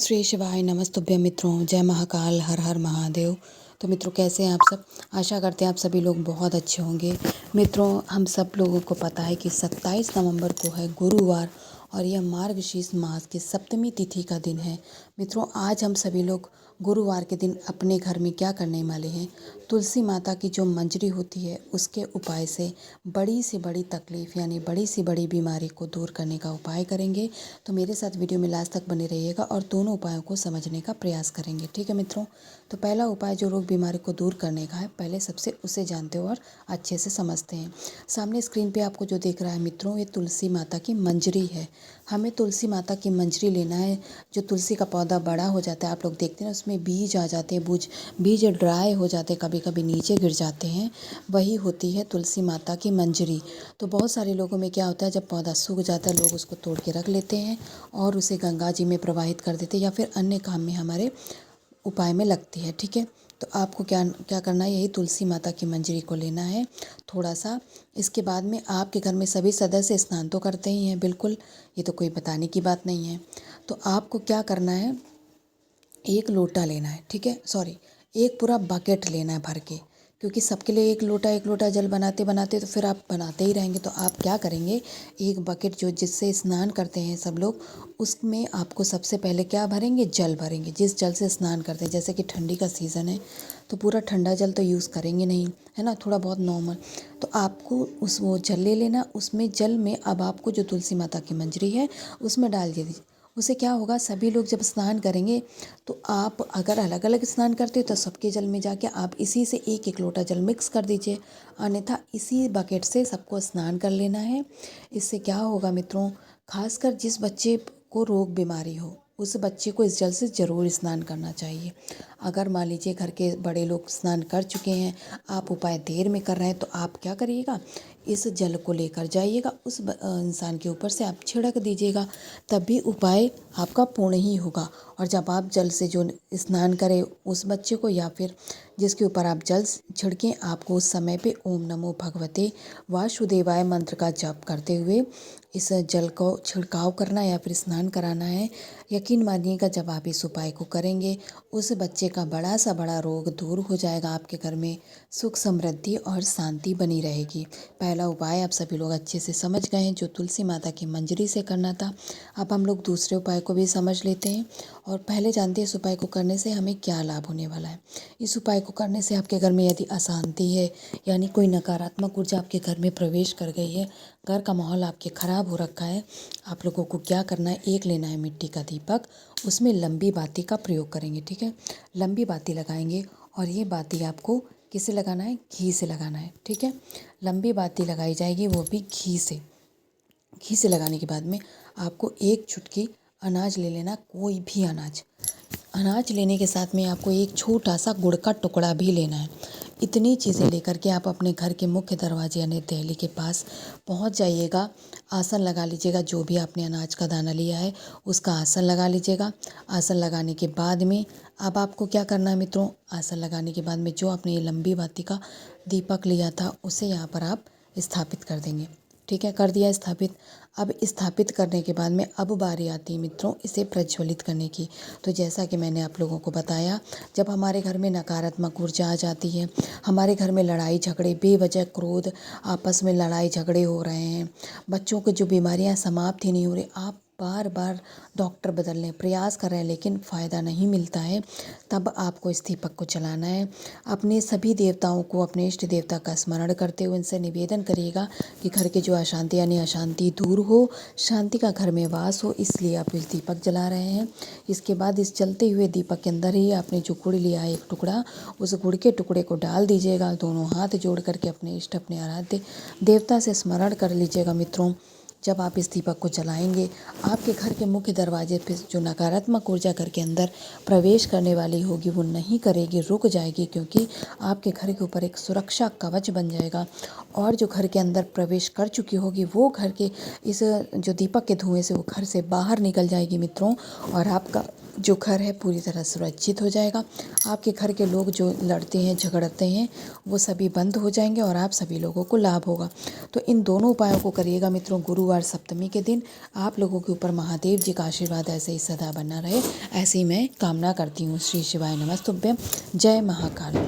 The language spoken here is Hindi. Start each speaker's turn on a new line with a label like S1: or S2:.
S1: श्री शिवाय नमस्तुभ्यं मित्रों, जय महाकाल, हर हर महादेव। तो मित्रों, कैसे हैं आप सब? आशा करते हैं आप सभी लोग बहुत अच्छे होंगे। मित्रों, हम सब लोगों को पता है कि 27 नवंबर को है गुरुवार और यह मार्गशीर्ष मास की सप्तमी तिथि का दिन है। मित्रों, आज हम सभी लोग गुरुवार के दिन अपने घर में क्या करने वाले हैं? तुलसी माता की जो मंजरी होती है उसके उपाय से बड़ी से बड़ी तकलीफ़ यानी बड़ी से बड़ी बीमारी को दूर करने का उपाय करेंगे। तो मेरे साथ वीडियो में लास्ट तक बने रहिएगा और दोनों उपायों को समझने का प्रयास करेंगे। ठीक है मित्रों? तो पहला उपाय जो रोग बीमारी को दूर करने का है, पहले सबसे उसे जानते हो और अच्छे से समझते हैं। सामने स्क्रीन पे आपको जो दिख रहा है मित्रों, ये तुलसी माता की मंजरी है। हमें तुलसी माता की मंजरी लेना है। जो तुलसी का पौधा बड़ा हो जाता है, आप लोग देखते हैं ना, उसमें बीज आ जाते हैं, बीज ड्राई हो जाते हैं, कभी कभी नीचे गिर जाते हैं, वही होती है तुलसी माता की मंजरी। तो बहुत सारे लोगों में क्या होता है, जब पौधा सूख जाता है लोग उसको तोड़ के रख लेते हैं और उसे गंगा जी में प्रवाहित कर देते हैं या फिर अन्य काम में हमारे उपाय में लगती है। ठीक है? तो आपको क्या क्या करना है, यही तुलसी माता की मंजरी को लेना है थोड़ा सा। इसके बाद में आपके घर में सभी सदस्य स्नान तो करते ही हैं, बिल्कुल, ये तो कोई बताने की बात नहीं है। तो आपको क्या करना है, एक लोटा लेना है। ठीक है, सॉरी, एक पूरा बकेट लेना है भर के, क्योंकि सबके लिए एक लोटा जल बनाते बनाते तो फिर आप बनाते ही रहेंगे। तो आप क्या करेंगे, एक बकेट जो जिससे स्नान करते हैं सब लोग, उसमें आपको सबसे पहले क्या भरेंगे, जल भरेंगे। जिस जल से स्नान करते हैं, जैसे कि ठंडी का सीज़न है तो पूरा ठंडा जल तो यूज़ करेंगे नहीं, है ना, थोड़ा बहुत नॉर्मल। तो आपको वो जल ले लेना, उसमें जल में अब आपको जो तुलसी माता की मंजरी है उसमें डाल दीजिए। उससे क्या होगा, सभी लोग जब स्नान करेंगे तो आप अगर अलग अलग स्नान करते हो तो सबके जल में जाके आप इसी से एक एक लोटा जल मिक्स कर दीजिए, अन्यथा इसी बकेट से सबको स्नान कर लेना है। इससे क्या होगा मित्रों, खासकर जिस बच्चे को रोग बीमारी हो उस बच्चे को इस जल से ज़रूर स्नान करना चाहिए। अगर मान लीजिए घर के बड़े लोग स्नान कर चुके हैं, आप उपाय देर में कर रहे हैं, तो आप क्या करिएगा, इस जल को लेकर जाइएगा, उस इंसान के ऊपर से आप छिड़क दीजिएगा, तभी उपाय आपका पूर्ण ही होगा। और जब आप जल से जो स्नान करें उस बच्चे को या फिर जिसके ऊपर आप जल छिड़कें, आपको उस समय पे ओम नमो भगवते वासुदेवाय मंत्र का जप करते हुए इस जल को छिड़काव करना या फिर स्नान कराना है। यकीन मानिएगा, जब आप इस उपाय को करेंगे उस बच्चे का बड़ा सा बड़ा रोग दूर हो जाएगा, आपके घर में सुख समृद्धि और शांति बनी रहेगी। पहला उपाय आप सभी लोग अच्छे से समझ गए हैं, जो तुलसी माता की मंजरी से करना था। अब हम लोग दूसरे उपाय को भी समझ लेते हैं और पहले जानते हैं इस उपाय को करने से हमें क्या लाभ होने वाला है। इस उपाय को करने से आपके घर में यदि अशांति है, यानी कोई नकारात्मक ऊर्जा आपके घर में प्रवेश कर गई है, घर का माहौल आपके ख़राब हो रखा है, आप लोगों को क्या करना है, एक लेना है मिट्टी का दीपक, उसमें लंबी बाती का प्रयोग करेंगे। ठीक है, लंबी बाती लगाएंगे और ये बाती आपको किससे लगाना है, घी से लगाना है। ठीक है, लंबी बाती लगाई जाएगी, वो भी घी से। घी से लगाने के बाद में आपको एक चुटकी अनाज ले लेना, कोई भी अनाज लेने के साथ में आपको एक छोटा सा गुड़ का टुकड़ा भी लेना है। इतनी चीज़ें लेकर के आप अपने घर के मुख्य दरवाजे यानी दहली के पास पहुंच जाइएगा। आसन लगा लीजिएगा, जो भी आपने अनाज का दाना लिया है उसका आसन लगा लीजिएगा। आसन लगाने के बाद में अब आपको क्या करना है मित्रों, आसन लगाने के बाद में जो आपने ये लंबी बाती का दीपक लिया था उसे यहाँ पर आप स्थापित कर देंगे। ठीक है, कर दिया स्थापित। अब स्थापित करने के बाद में अब बारी आती है मित्रों इसे प्रज्वलित करने की। तो जैसा कि मैंने आप लोगों को बताया, जब हमारे घर में नकारात्मक ऊर्जा आ जाती है, हमारे घर में लड़ाई झगड़े, बेवजह क्रोध, आपस में लड़ाई झगड़े हो रहे हैं, बच्चों को जो बीमारियां समाप्त ही नहीं हो रही, आप बार बार डॉक्टर बदलने प्रयास कर रहे हैं लेकिन फ़ायदा नहीं मिलता है, तब आपको इस दीपक को जलाना है। अपने सभी देवताओं को, अपने इष्ट देवता का स्मरण करते हुए इनसे निवेदन करिएगा कि घर की जो अशांति यानी अशांति दूर हो, शांति का घर में वास हो, इसलिए आप इस दीपक जला रहे हैं। इसके बाद इस जलते हुए दीपक के अंदर ही आपने जो गुड़ लिया है एक टुकड़ा, उस गुड़ के टुकड़े को डाल दीजिएगा। दोनों हाथ जोड़ करके अपने इष्ट, अपने आराध्य देवता से स्मरण कर लीजिएगा मित्रों। जब आप इस दीपक को जलाएंगे, आपके घर के मुख्य दरवाजे पे जो नकारात्मक ऊर्जा घर के अंदर प्रवेश करने वाली होगी वो नहीं करेगी, रुक जाएगी, क्योंकि आपके घर के ऊपर एक सुरक्षा कवच बन जाएगा। और जो घर के अंदर प्रवेश कर चुकी होगी वो घर के इस जो दीपक के धुएं से वो घर से बाहर निकल जाएगी मित्रों, और आपका जो घर है पूरी तरह सुरक्षित हो जाएगा। आपके घर के लोग जो लड़ते हैं झगड़ते हैं वो सभी बंद हो जाएंगे और आप सभी लोगों को लाभ होगा। तो इन दोनों उपायों को करिएगा मित्रों गुरुवार सप्तमी के दिन। आप लोगों के ऊपर महादेव जी का आशीर्वाद ऐसे ही सदा बना रहे, ऐसी मैं कामना करती हूँ। श्री शिवाय नमस्तुभ्यं। जय महाकाल।